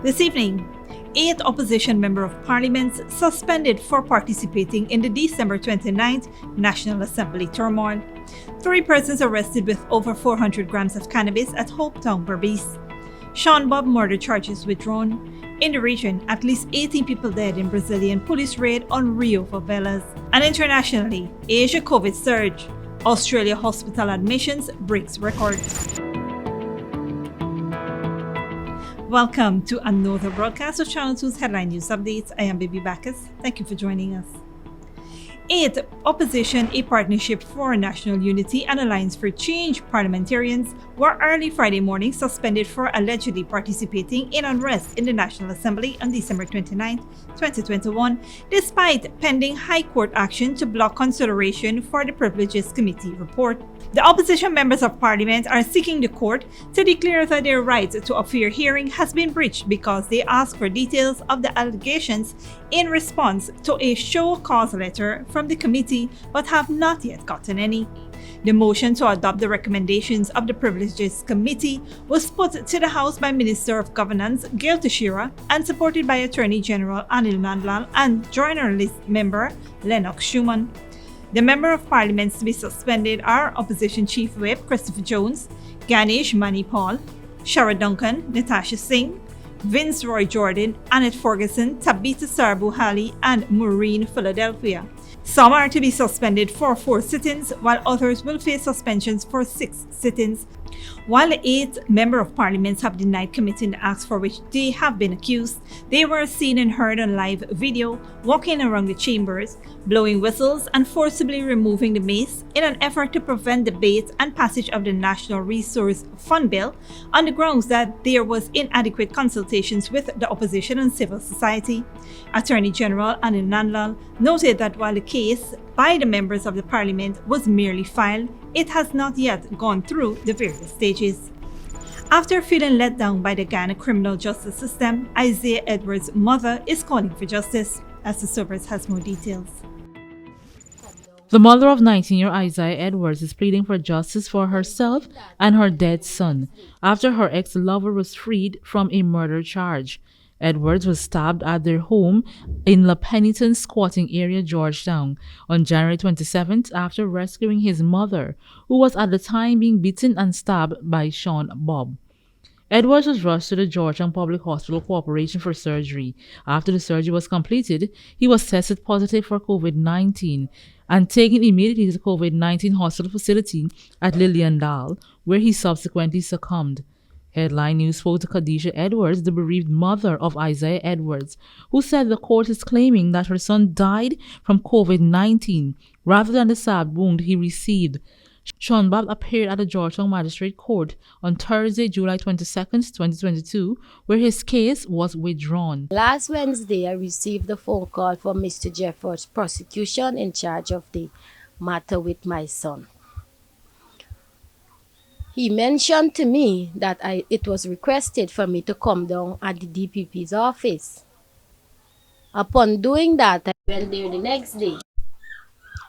This evening, 8 opposition Member of Parliament suspended for participating in the December 29th National Assembly turmoil. 3 persons arrested with over 400 grams of cannabis at Hopetown, Berbice. Shawn Bobb murder charges withdrawn. In the region, at least 18 people dead in Brazilian police raid on Rio Favelas. And internationally, Asia COVID surge. Australia hospital admissions breaks record. Welcome to another broadcast of Channel 2's Headline News Updates. I am Berbice. Thank you for joining us. 8 Opposition, a Partnership for National Unity and Alliance for Change parliamentarians were early Friday morning suspended for allegedly participating in unrest in the National Assembly on December 29, 2021, despite pending High Court action to block consideration for the Privileges Committee report. The opposition members of parliament are seeking the court to declare that their right to a fair hearing has been breached because they asked for details of the allegations in response to a show cause letter from the committee but have not yet gotten any. The motion to adopt the recommendations of the Privileges Committee was put to the House by Minister of Governance Gail Teixeira and supported by Attorney General Anil Nandlal and Journalist member Lennox Schumann. The Member of Parliaments to be suspended are Opposition Chief Whip Christopher Jones, Ganesh Manipal, Shara Duncan, Natasha Singh, Vince Roy Jordan, Annette Ferguson, Tabitha Sarbuhali, and Maureen Philadelphia. Some are to be suspended for 4 sit-ins, while others will face suspensions for 6 sit-ins. While the 8 Member of Parliament have denied committing the acts for which they have been accused, they were seen and heard on live video walking around the chambers, blowing whistles and forcibly removing the mace in an effort to prevent debate and passage of the National Resource Fund Bill on the grounds that there was inadequate consultations with the opposition and civil society. Attorney General Anil Nandlal noted that while the case by the members of the Parliament was merely filed, it has not yet gone through the various stages. After feeling let down by the Ghana criminal justice system, Isaiah Edwards' mother is calling for justice. As the Sobers has more details. The mother of 19-year-old Isaiah Edwards is pleading for justice for herself and her dead son after her ex-lover was freed from a murder charge. Edwards was stabbed at their home in La Peniton squatting area, Georgetown, on January 27th after rescuing his mother, who was at the time being beaten and stabbed by Shawn Bobb. Edwards was rushed to the Georgetown Public Hospital Corporation for surgery. After the surgery was completed, he was tested positive for COVID-19 and taken immediately to the COVID-19 hospital facility at Lilliandale, where he subsequently succumbed. Headline News spoke to Khadijah Edwards, the bereaved mother of Isaiah Edwards, who said the court is claiming that her son died from COVID-19 rather than the stab wound he received. Shawn Bobb appeared at the Georgetown Magistrate Court on Thursday, July 22, 2022, where his case was withdrawn. Last Wednesday, I received a phone call from Mr. Jeffers' prosecution in charge of the matter with my son. He mentioned to me that it was requested for me to come down at the DPP's office. Upon doing that, I went there the next day,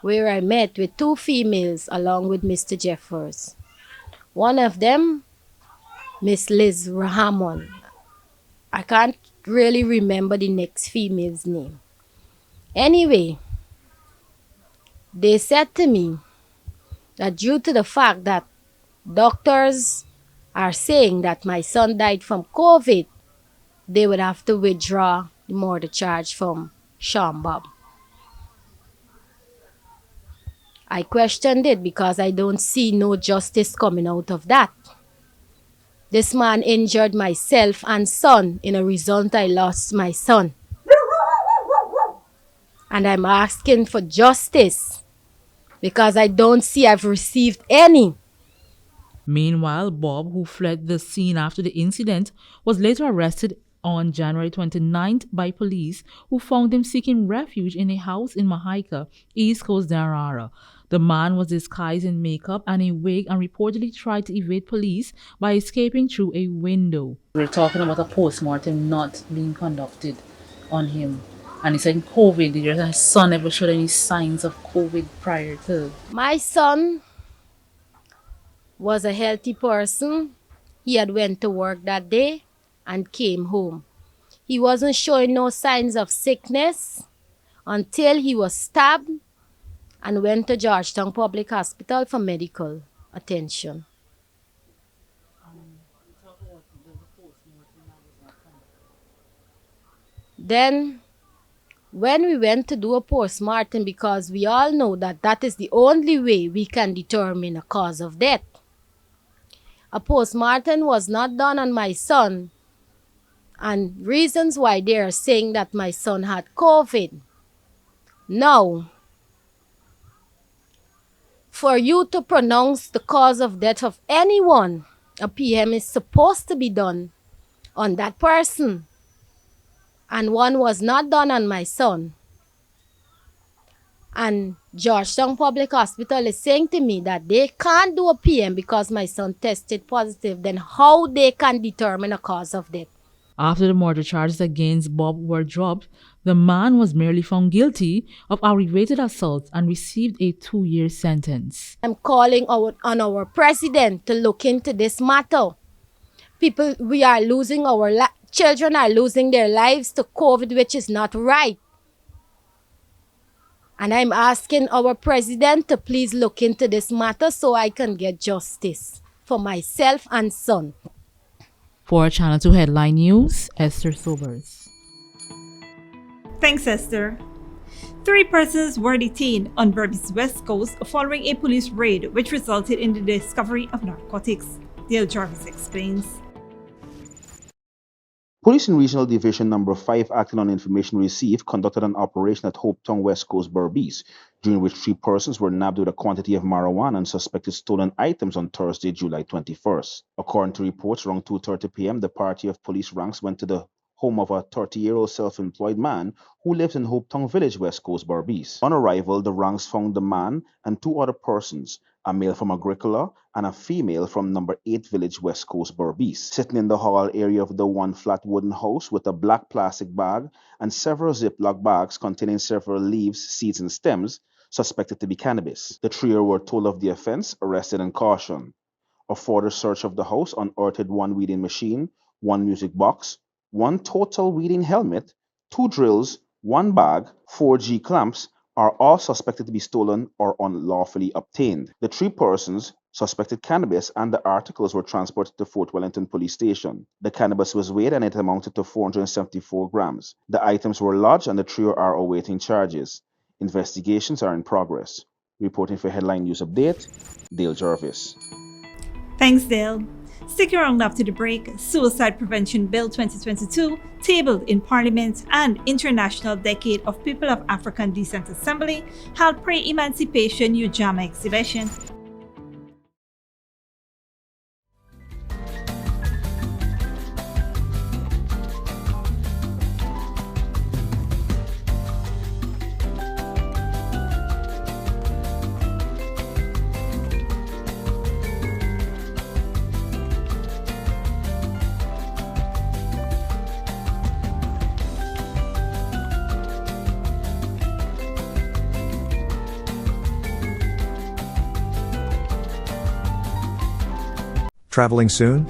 where I met with 2 females along with Mr. Jeffers. One of them, Miss Liz Rahamon. I can't really remember the next female's name. Anyway, they said to me that due to the fact that doctors are saying that my son died from COVID, they would have to withdraw the murder charge from Shawn Bobb. I questioned it because I don't see no justice coming out of that. This man injured myself and son. In a result, I lost my son. And I'm asking for justice because I don't see I've received any. Meanwhile, Bobb, who fled the scene after the incident, was later arrested on January 29th by police, who found him seeking refuge in a house in Mahaika, East Coast Darara. The man was disguised in makeup and a wig and reportedly tried to evade police by escaping through a window. We're talking about a post-mortem not being conducted on him. And he said COVID, did your son ever showed any signs of COVID prior to? My son was a healthy person. He had went to work that day and came home. He wasn't showing no signs of sickness until he was stabbed and went to Georgetown Public Hospital for medical attention. Then, when we went to do a postmortem, because we all know that that is the only way we can determine a cause of death, a postmortem was not done on my son, and reasons why they are saying that my son had COVID. Now, for you to pronounce the cause of death of anyone, a PM is supposed to be done on that person, and one was not done on my son. And Georgetown Public Hospital is saying to me that they can't do a PM because my son tested positive. Then how they can determine a cause of death? After the murder charges against Bob were dropped, the man was merely found guilty of aggravated assault and received a 2-year sentence. I'm calling on our president to look into this matter. People, we are losing children are losing their lives to COVID, which is not right. And I'm asking our president to please look into this matter so I can get justice for myself and son. For Channel 2 Headline News, Esther Sobers. Thanks, Esther. 3 persons were detained on Berbice West Coast following a police raid which resulted in the discovery of narcotics. Dale Jarvis explains. Police in Regional Division Number 5, acting on information received, conducted an operation at Hopetown, West Coast, Berbice, during which 3 persons were nabbed with a quantity of marijuana and suspected stolen items on Thursday, July 21st. According to reports, around 2:30 p.m., the party of police ranks went to the home of a 30-year-old self-employed man who lives in Hopetown Village, West Coast, Berbice. On arrival, the ranks found the man and 2 other persons, a male from Agricola and a female from number 8 Village, West Coast, Berbice, sitting in the hall area of the one flat wooden house with a black plastic bag and several Ziploc bags containing several leaves, seeds, and stems suspected to be cannabis. The trio were told of the offense, arrested, and cautioned. A further search of the house unearthed 1 weeding machine, 1 music box, 1 total weeding helmet, 2 drills, 1 bag, 4 G clamps, are all suspected to be stolen or unlawfully obtained. The 3 persons suspected cannabis and the articles were transported to Fort Wellington Police Station. The cannabis was weighed and it amounted to 474 grams. The items were lodged and the trio are awaiting charges. Investigations are in progress. Reporting for Headline News Update, Dale Jarvis. Thanks, Dale. Stick around after the break. Suicide Prevention Bill 2022, tabled in Parliament, and International Decade of People of African Descent Assembly held pre-emancipation Ujama exhibition. Traveling soon?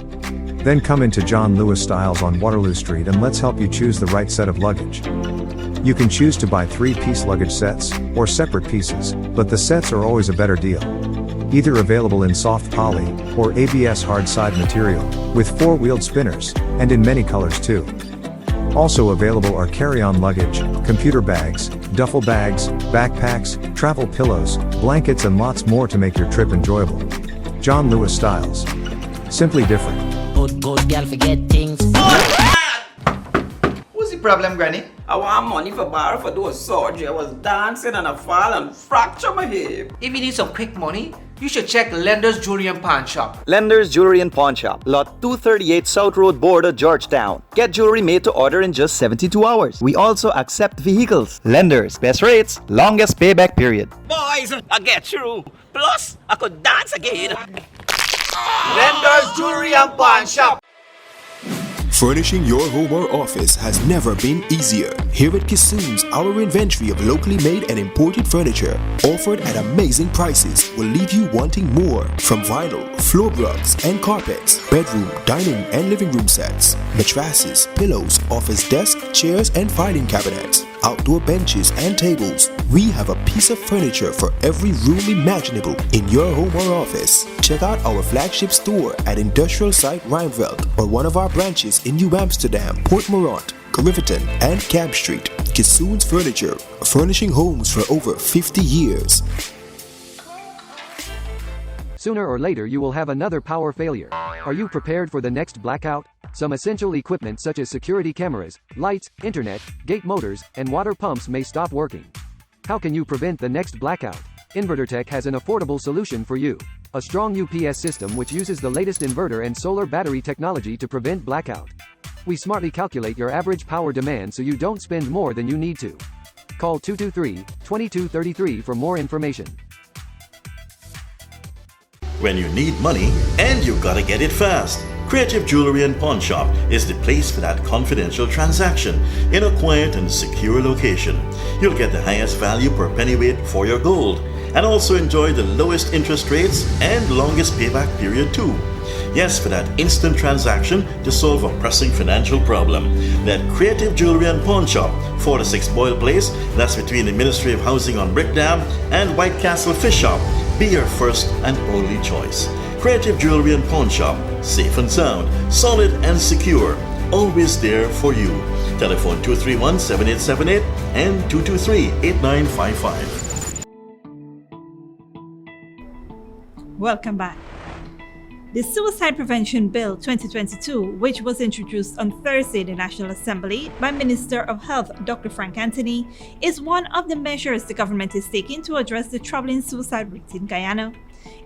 Then come into John Lewis Styles on Waterloo Street and let's help you choose the right set of luggage. You can choose to buy 3-piece luggage sets, or separate pieces, but the sets are always a better deal. Either available in soft poly, or ABS hard side material, with 4-wheeled spinners, and in many colors too. Also available are carry-on luggage, computer bags, duffel bags, backpacks, travel pillows, blankets and lots more to make your trip enjoyable. John Lewis Styles. Simply different. Good girl forget things. What's the problem, Granny? I want money for borrow for those surgery. I was dancing and I fall and fracture my hip. If you need some quick money, you should check Lender's Jewelry and Pawn Shop. Lender's Jewelry and Pawn Shop, Lot 238 South Road Border, Georgetown. Get jewelry made to order in just 72 hours. We also accept vehicles. Lender's, best rates, longest payback period. Boys, I get through. Plus, I could dance again. Lender's Jewelry and Pawn Shop. Furnishing your home or office has never been easier. Here at Kissoon's, our inventory of locally made and imported furniture, offered at amazing prices, will leave you wanting more. From vinyl, floor rugs and carpets, bedroom, dining and living room sets, mattresses, pillows, office desk, chairs and filing cabinets, outdoor benches and tables. We have a piece of furniture for every room imaginable in your home or office. Check out our flagship store at Industrial Site Rijnveld or one of our branches in New Amsterdam, Port Morant, Riverton and Camp Street. Kissoon's Furniture, furnishing homes for over 50 years. Sooner or later you will have another power failure. Are you prepared for the next blackout? Some essential equipment such as security cameras, lights, internet, gate motors, and water pumps may stop working. How can you prevent the next blackout? InverterTech has an affordable solution for you. A strong UPS system which uses the latest inverter and solar battery technology to prevent blackout. We smartly calculate your average power demand so you don't spend more than you need to. Call 223-2233 for more information. When you need money and you gotta get it fast, Creative Jewelry and Pawn Shop is the place for that confidential transaction in a quiet and secure location. You'll get the highest value per pennyweight for your gold and also enjoy the lowest interest rates and longest payback period too. Yes, for that instant transaction to solve a pressing financial problem. That Creative Jewelry and Pawn Shop, 46 Boyle Place, that's between the Ministry of Housing on Brickdam and White Castle Fish Shop, be your first and only choice. Creative Jewelry and Pawn Shop, safe and sound, solid and secure, always there for you. Telephone 231-7878 and 223-8955. Welcome back. The Suicide Prevention Bill 2022, which was introduced on Thursday in the National Assembly by Minister of Health Dr. Frank Anthony, is one of the measures the government is taking to address the troubling suicide rate in Guyana.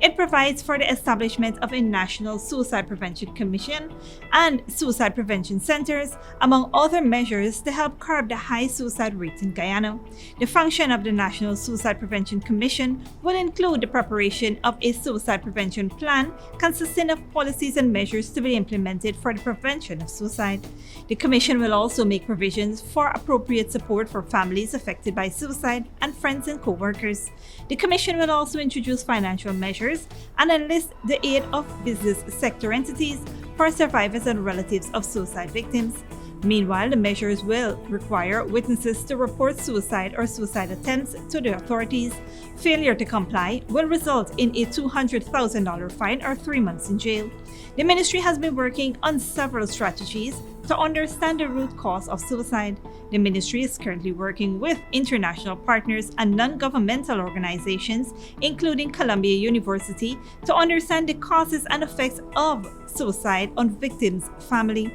It provides for the establishment of a National Suicide Prevention Commission and suicide prevention centers, among other measures to help curb the high suicide rate in Guyana. The function of the National Suicide Prevention Commission will include the preparation of a suicide prevention plan consisting of policies and measures to be implemented for the prevention of suicide. The Commission will also make provisions for appropriate support for families affected by suicide and friends and co-workers. The Commission will also introduce financial measures and enlist the aid of business sector entities for survivors and relatives of suicide victims. Meanwhile, the measures will require witnesses to report suicide or suicide attempts to the authorities. Failure to comply will result in a $200,000 fine or 3 months in jail. The ministry has been working on several strategies to understand the root cause of suicide. The ministry is currently working with international partners and non-governmental organizations, including Columbia University, to understand the causes and effects of suicide on victims' family.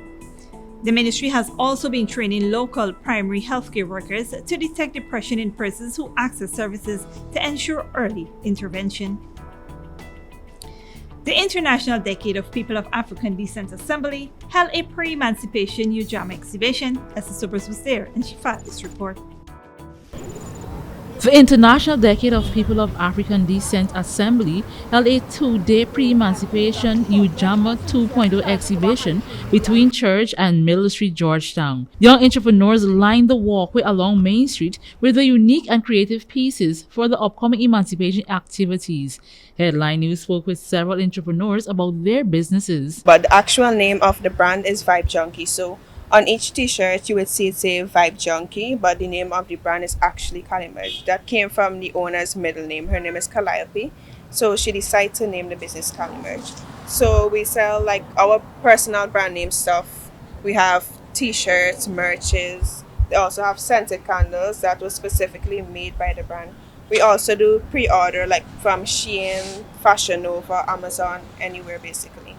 The ministry has also been training local primary healthcare workers to detect depression in persons who access services to ensure early intervention. The International Decade of People of African Descent Assembly held a pre-emancipation Ujama exhibition. Esther Sobers was there and she filed this report. The International Decade of People of African Descent Assembly held a 2-day pre-emancipation Ujama 2.0 exhibition between Church and Middle Street, Georgetown. Young entrepreneurs lined the walkway along Main Street with the unique and creative pieces for the upcoming emancipation activities. Headline News spoke with several entrepreneurs about their businesses. But the actual name of the brand is Vibe Junkie. So on each t-shirt you would see it say Vibe Junkie, but the name of the brand is actually Calimerge. That came from the owner's middle name. Her name is Calliope, so she decided to name the business Calimerge. So we sell like our personal brand name stuff. We have t-shirts, merches. They also have scented candles that was specifically made by the brand. We also do pre-order like from Shein, Fashion Nova, Amazon, anywhere basically.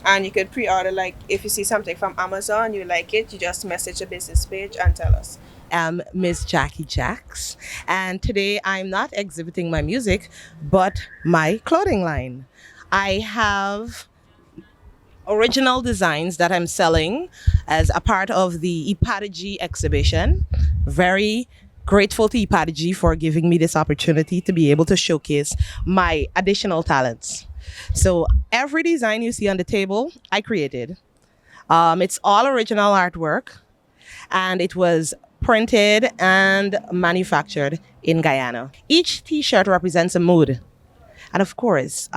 And you could pre-order, like if you see something from Amazon, you like it, you just message the business page and tell us. I'm Miss Jackie Jacks, and today I'm not exhibiting my music, but my clothing line. I have original designs that I'm selling as a part of the Ipadagy exhibition. Very grateful to Ipadagy for giving me this opportunity to be able to showcase my additional talents. So every design you see on the table, I created. It's all original artwork, and it was printed and manufactured in Guyana. Each t-shirt represents a mood. And of course,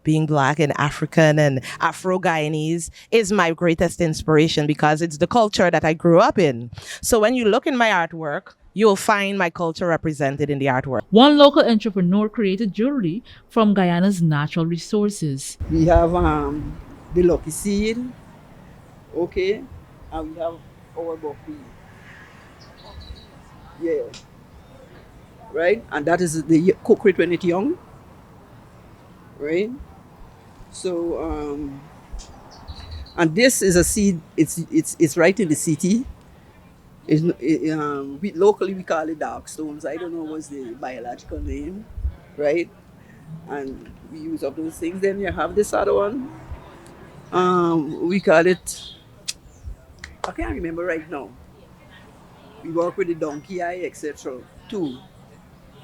being Black and African and Afro-Guyanese is my greatest inspiration because it's the culture that I grew up in. So when you look in my artwork, you'll find my culture represented in the artwork. One local entrepreneur created jewelry from Guyana's natural resources. We have the lucky seed, okay, and we have our buckwheat. Yeah. Right? And that is the cooked when it's young. Right? So, and this is a seed, it's right in the city. Locally we call it dark stones. I don't know what's the biological name, right? And we use up those things. Then you have this other one. We call it, I can't remember right now. We work with the donkey eye, etc. too,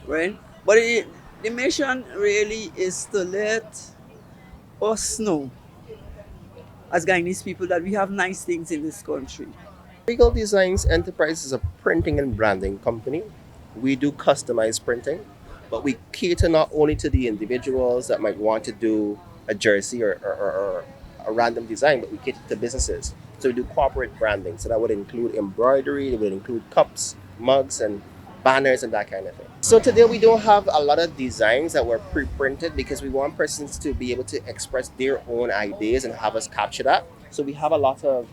right? But the mission really is to let us know, as Guyanese people, that we have nice things in this country. Regal Designs Enterprise is a printing and branding company. We do customized printing, but we cater not only to the individuals that might want to do a jersey or a random design, but we cater to businesses. So we do corporate branding. So that would include embroidery, it would include cups, mugs, and banners and that kind of thing. So today we don't have a lot of designs that were pre-printed because we want persons to be able to express their own ideas and have us capture that. So we have a lot of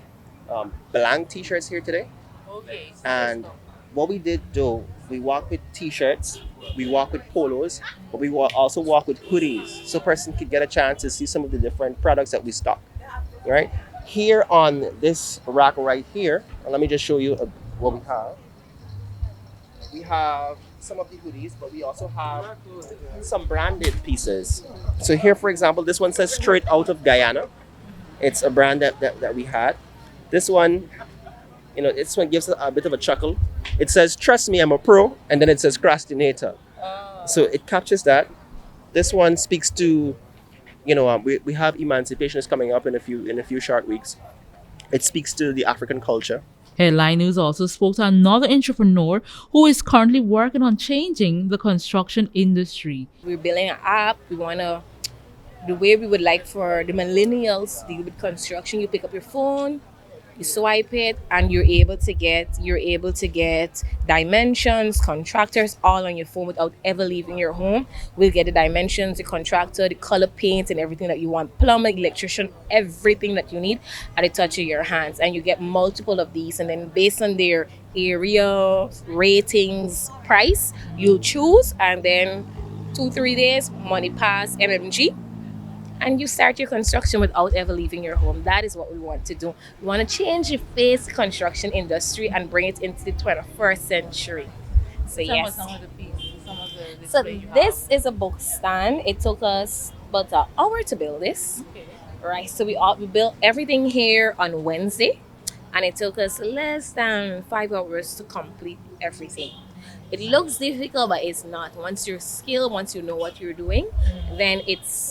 blank t-shirts here today. Okay. And what we did do, we walk with t-shirts, we walk with polos, but we also walk with hoodies. So person could get a chance to see some of the different products that we stock, right? Here on this rack right here, and let me just show you what we have. We have some of the hoodies, but we also have some branded pieces. So here, for example, this one says straight out of Guyana. It's a brand that we had. This one, this one gives a bit of a chuckle. It says, "Trust me, I'm a pro," and then it says "Crastinator." So it captures that. This one speaks to, we have Emancipation is coming up in a few short weeks. It speaks to the African culture. Headline News also spoke to another entrepreneur who is currently working on changing the construction industry. We're building an app. We want to, the way we would like for the millennials to deal with construction, you pick up your phone, you swipe it, and you're able to get dimensions, contractors all on your phone without ever leaving your home. We'll get the dimensions, the contractor, the color paint, and everything that you want, plumbing, electrician, everything that you need at the touch of your hands. And you get multiple of these, and then based on their area, ratings, price, you'll choose, and then 2-3 days, money pass, MMG, and you start your construction without ever leaving your home. That is what we want to do. We want to change the face construction industry and bring it into the 21st century. So yes. Some of the pieces, some of the So this is a book stand. It took us about an hour to build this. Okay. Right. So we built everything here on Wednesday, and it took us less than 5 hours to complete everything. It looks difficult, but it's not. Once you're skilled, once you know what you're doing, then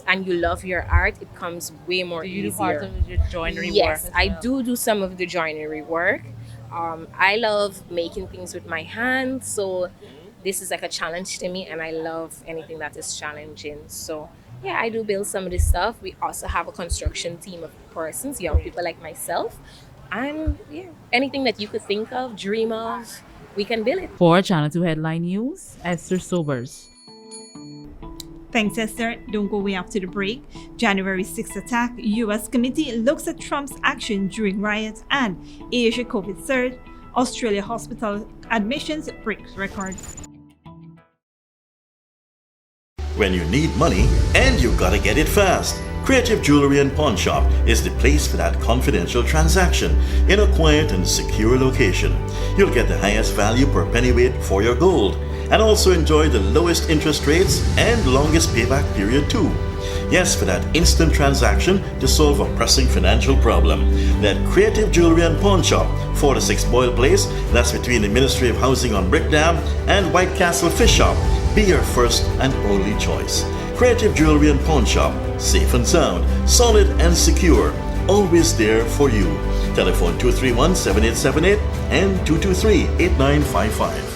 and you love your art, it comes way more easier. Do you do part of your joinery work? Yes, I do some of the joinery work. I love making things with my hands, so this is like a challenge to me, and I love anything that is challenging. So yeah, I do build some of this stuff. We also have a construction team of persons, young people like myself, and yeah, anything that you could think of, dream of, we can build it. For Channel 2 Headline News, Esther Sobers. Thanks, Esther. Don't go away after the break. January 6th attack. U.S. committee looks at Trump's action during riots and Asia COVID surge. Australia hospital admissions breaks record. When you need money and you gotta get it fast, Creative Jewelry and Pawn Shop is the place for that confidential transaction in a quiet and secure location. You'll get the highest value per pennyweight for your gold and also enjoy the lowest interest rates and longest payback period too. Yes, for that instant transaction to solve a pressing financial problem. That Creative Jewelry and Pawn Shop, 46 Boyle Place, that's between the Ministry of Housing on Brickdam and White Castle Fish Shop. Be your first and only choice. Creative Jewelry and Pawn Shop, safe and sound, solid and secure. always there for you. Telephone 231-7878 and 223-8955.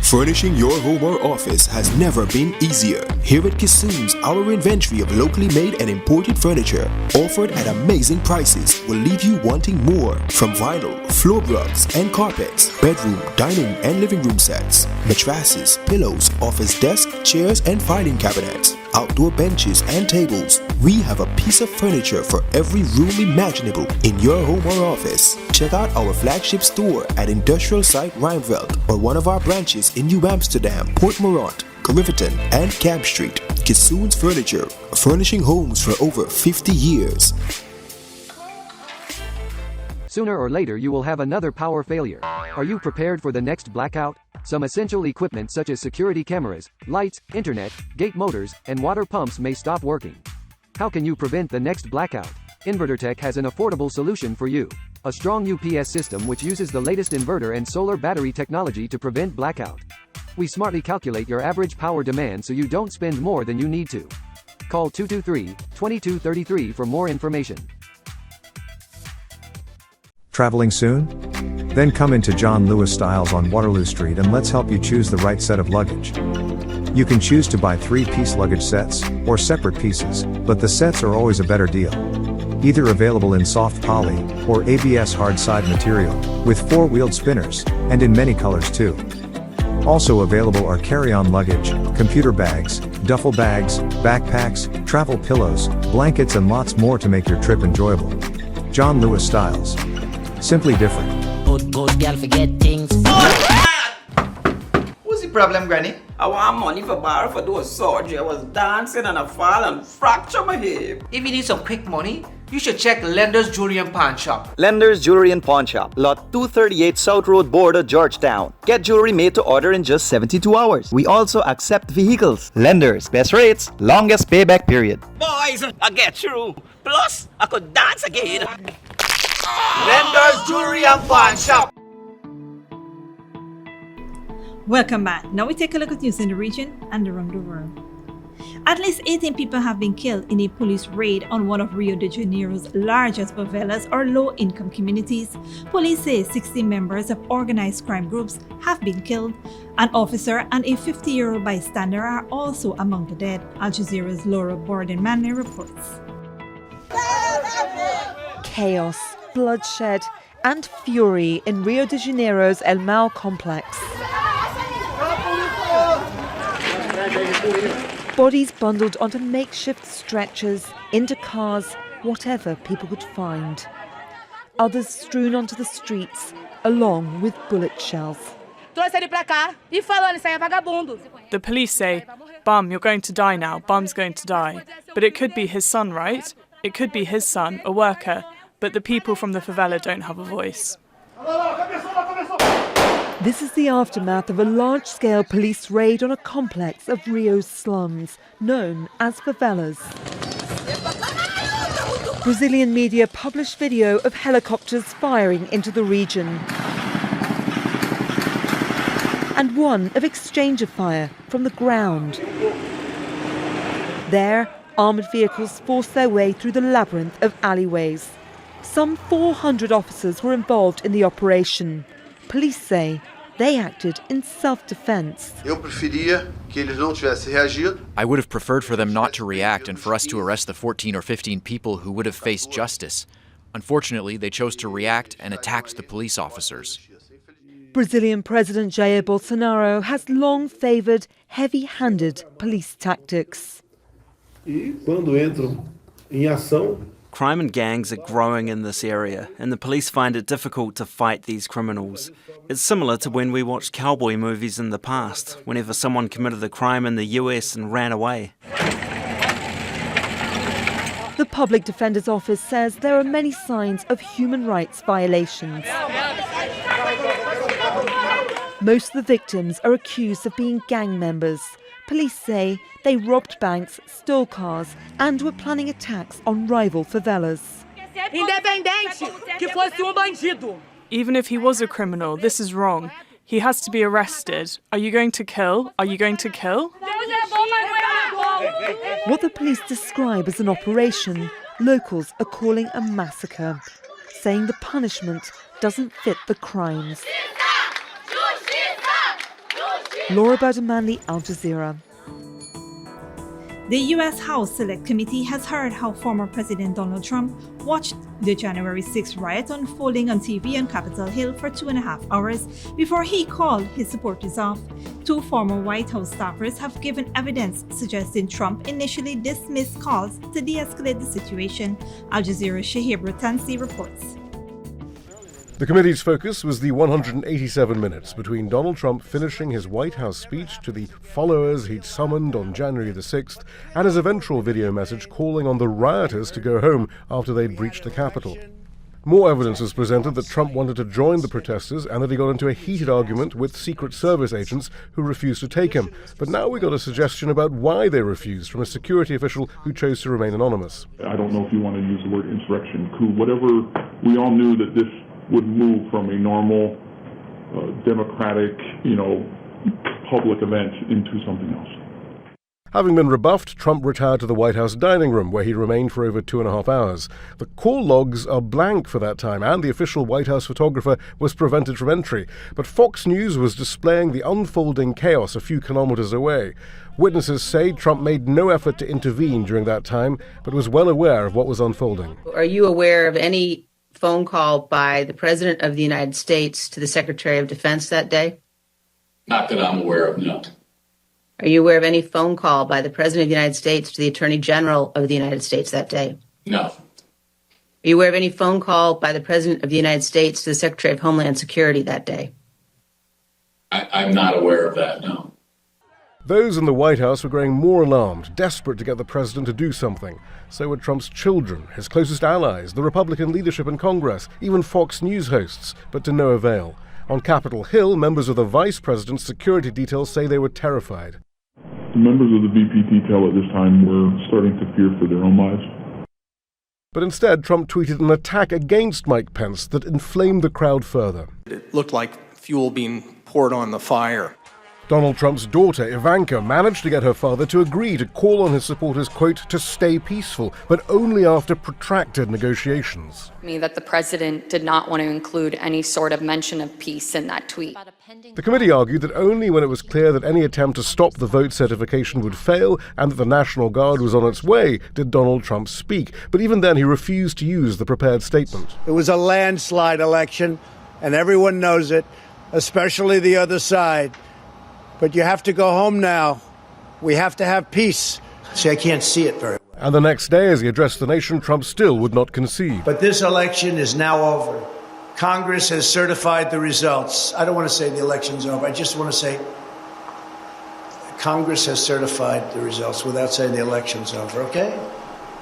Furnishing your home or office has never been easier. Here at Kissoon's, our inventory of locally made and imported furniture, offered at amazing prices, will leave you wanting more. From vinyl, floor rugs and carpets, bedroom, dining and living room sets, mattresses, pillows, office desk, chairs and filing cabinets, outdoor benches and tables. We have a piece of furniture for every room imaginable in your home or office. Check out our flagship store at Industrial Site Rijnveld or one of our branches in New Amsterdam, Port Morant, Riverton and Camp Street. Kissoon's Furniture, furnishing homes for over 50 years. Sooner or later you will have another power failure. Are you prepared for the next blackout? Some essential equipment such as security cameras, lights, internet, gate motors, and water pumps may stop working. How can you prevent the next blackout? InverterTech has an affordable solution for you. A strong UPS system which uses the latest inverter and solar battery technology to prevent blackout. We smartly calculate your average power demand so you don't spend more than you need to. Call 223-2233 for more information. Traveling soon? Then come into John Lewis Styles on Waterloo Street and let's help you choose the right set of luggage. You can choose to buy 3-piece luggage sets, or separate pieces, but the sets are always a better deal. Either available in soft poly, or ABS hard side material, with 4-wheeled spinners, and in many colors too. Also available are carry-on luggage, computer bags, duffel bags, backpacks, travel pillows, blankets and lots more to make your trip enjoyable. John Lewis Styles. Simply different. Good girl forget things. What's the problem, Granny? I want money for borrow for those surgery. I was dancing and I fall and fracture my hip. If you need some quick money, you should check Lender's Jewelry and Pawn Shop. Lender's Jewelry and Pawn Shop, lot 238 South Road Border, Georgetown. Get jewelry made to order in just 72 hours. We also accept vehicles. Lender's, best rates, longest payback period. Boys, I get through. Plus, I could dance again. Lender's Jewelry and Pawn Shop. Welcome back. Now we take a look at news in the region and around the world. At least 18 people have been killed in a police raid on one of Rio de Janeiro's largest favelas or low-income communities. Police say 60 members of organized crime groups have been killed. An officer and a 50-year-old bystander are also among the dead, Al Jazeera's Laura Borden-Manley reports. Chaos, bloodshed, and fury in Rio de Janeiro's El Mau complex. Bodies bundled onto makeshift stretchers, into cars, whatever people could find. Others strewn onto the streets, along with bullet shells. The police say, Bum, you're going to die now, Bum's going to die. But it could be his son, right? It could be his son, a worker, but the people from the favela don't have a voice. This is the aftermath of a large-scale police raid on a complex of Rio's slums, known as favelas. Brazilian media published video of helicopters firing into the region, and one of exchange of fire from the ground. There, armoured vehicles forced their way through the labyrinth of alleyways. Some 400 officers were involved in the operation. Police say they acted in self-defense. I would have preferred for them not to react and for us to arrest the 14 or 15 people who would have faced justice. Unfortunately, they chose to react and attacked the police officers. Brazilian President Jair Bolsonaro has long favoured heavy-handed police tactics. Crime and gangs are growing in this area, and the police find it difficult to fight these criminals. It's similar to when we watched cowboy movies in the past, whenever someone committed a crime in the US and ran away. The Public Defender's Office says there are many signs of human rights violations. Most of the victims are accused of being gang members. Police say they robbed banks, stole cars, and were planning attacks on rival favelas. Even if he was a criminal, this is wrong. He has to be arrested. Are you going to kill? Are you going to kill? What the police describe as an operation locals are calling a massacre, saying the punishment doesn't fit the crimes. Laura Berbice, Al Jazeera. The U.S. House Select Committee has heard how former President Donald Trump watched the January 6th riot unfolding on TV on Capitol Hill for 2.5 hours before he called his supporters off. Two former White House staffers have given evidence suggesting Trump initially dismissed calls to de-escalate the situation. Al Jazeera's Shahib Ratansi reports. The committee's focus was the 187 minutes between Donald Trump finishing his White House speech to the followers he'd summoned on January the 6th and his eventual video message calling on the rioters to go home after they'd breached the Capitol. More evidence was presented that Trump wanted to join the protesters and that he got into a heated argument with Secret Service agents who refused to take him. But now we got a suggestion about why they refused from a security official who chose to remain anonymous. I don't know if you want to use the word insurrection, coup, whatever. We all knew that this would move from a normal, democratic, public event into something else. Having been rebuffed, Trump retired to the White House dining room, where he remained for over 2.5 hours. The call logs are blank for that time, and the official White House photographer was prevented from entry. But Fox News was displaying the unfolding chaos a few kilometers away. Witnesses say Trump made no effort to intervene during that time, but was well aware of what was unfolding. Are you aware of any phone call by the President of the United States to the Secretary of Defense that day? Not that I'm aware of, no. Are you aware of any phone call by the President of the United States to the Attorney General of the United States that day? No. Are you aware of any phone call by the President of the United States to the Secretary of Homeland Security that day? I'm not aware of that, no. Those in the White House were growing more alarmed, desperate to get the president to do something. So were Trump's children, his closest allies, the Republican leadership in Congress, even Fox News hosts, but to no avail. On Capitol Hill, members of the vice president's security detail say they were terrified. The members of the VP detail at this time were starting to fear for their own lives. But instead, Trump tweeted an attack against Mike Pence that inflamed the crowd further. It looked like fuel being poured on the fire. Donald Trump's daughter, Ivanka, managed to get her father to agree to call on his supporters, quote, to stay peaceful, but only after protracted negotiations. That the president did not want to include any sort of mention of peace in that tweet. The committee argued that only when it was clear that any attempt to stop the vote certification would fail and that the National Guard was on its way did Donald Trump speak. But even then, he refused to use the prepared statement. It was a landslide election, and everyone knows it, especially the other side. But you have to go home now. We have to have peace. See, I can't see it very well. And the next day, as he addressed the nation, Trump still would not concede. But this election is now over. Congress has certified the results. I don't want to say the election's over. I just want to say Congress has certified the results without saying the election's over, okay?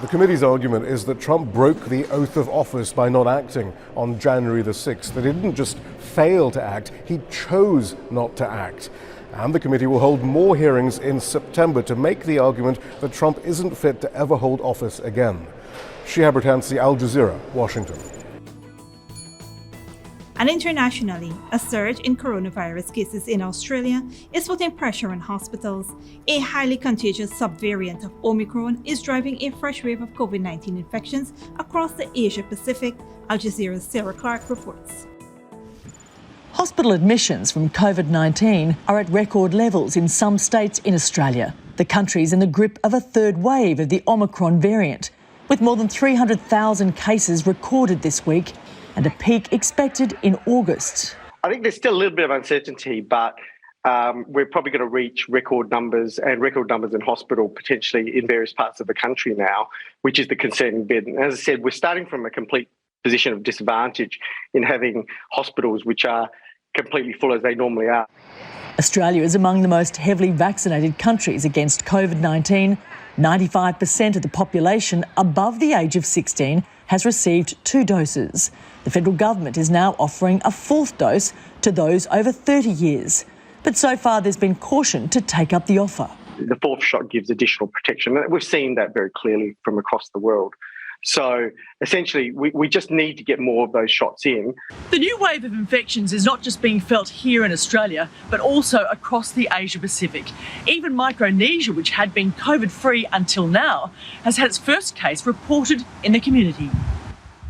The committee's argument is that Trump broke the oath of office by not acting on January the 6th. That he didn't just fail to act, he chose not to act. And the committee will hold more hearings in September to make the argument that Trump isn't fit to ever hold office again. Shihab Ratansi, Al Jazeera, Washington. And internationally, a surge in coronavirus cases in Australia is putting pressure on hospitals. A highly contagious subvariant of Omicron is driving a fresh wave of COVID-19 infections across the Asia-Pacific. Al Jazeera's Sarah Clark reports. Hospital admissions from COVID-19 are at record levels in some states in Australia. The country's in the grip of a third wave of the Omicron variant, with more than 300,000 cases recorded this week and a peak expected in August. I think there's still a little bit of uncertainty, but we're probably going to reach record numbers in hospital potentially in various parts of the country now, which is the concerning bit. And as I said, we're starting from a complete position of disadvantage in having hospitals which are completely full as they normally are. Australia is among the most heavily vaccinated countries against COVID-19. 95% of the population above the age of 16 has received 2 doses. The federal government is now offering a 4th dose to those over 30 years. But so far there's been caution to take up the offer. The 4th shot gives additional protection. We've seen that very clearly from across the world. So essentially, we just need to get more of those shots in. The new wave of infections is not just being felt here in Australia, but also across the Asia Pacific. Even Micronesia, which had been COVID-free until now, has had its first case reported in the community.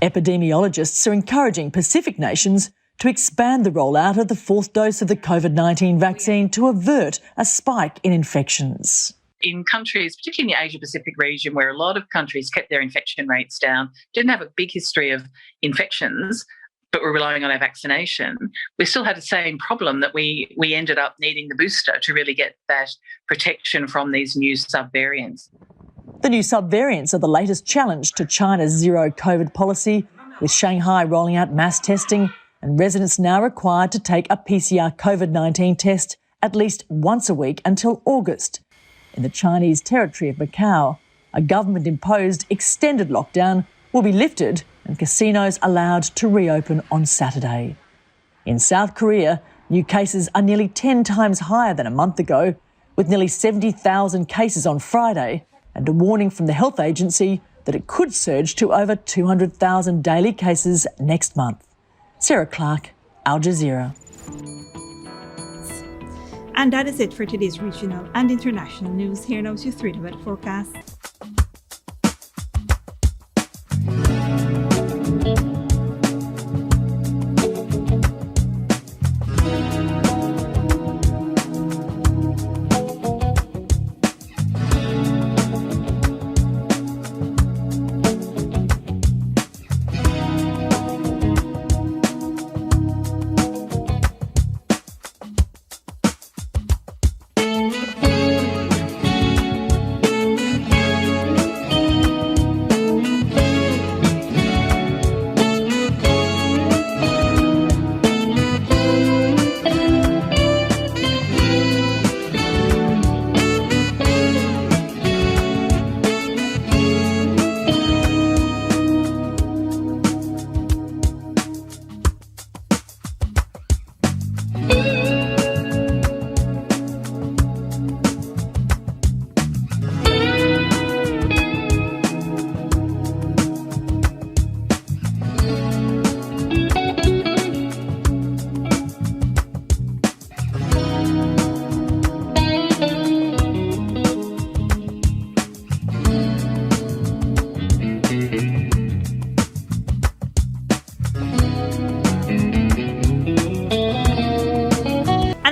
Epidemiologists are encouraging Pacific nations to expand the rollout of the fourth dose of the COVID-19 vaccine to avert a spike in infections. In countries, particularly in the Asia-Pacific region, where a lot of countries kept their infection rates down, didn't have a big history of infections, but were relying on our vaccination, we still had the same problem that we ended up needing the booster to really get that protection from these new subvariants. The new subvariants are the latest challenge to China's zero COVID policy, with Shanghai rolling out mass testing and residents now required to take a PCR COVID-19 test at least once a week until August. In the Chinese territory of Macau, a government-imposed extended lockdown will be lifted and casinos allowed to reopen on Saturday. In South Korea, new cases are nearly 10 times higher than a month ago, with nearly 70,000 cases on Friday, and a warning from the health agency that it could surge to over 200,000 daily cases next month. Sarah Clark, Al Jazeera. And that is it for today's regional and international news. Here now is your 3-day weather forecast.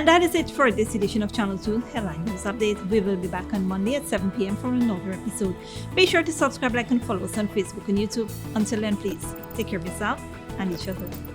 That is it for this edition of Channel 2 Headline News Update. We will be back on Monday at 7 p.m. for another episode. Be sure to subscribe, like and follow us on Facebook and YouTube. Until then, please take care of yourself and each other.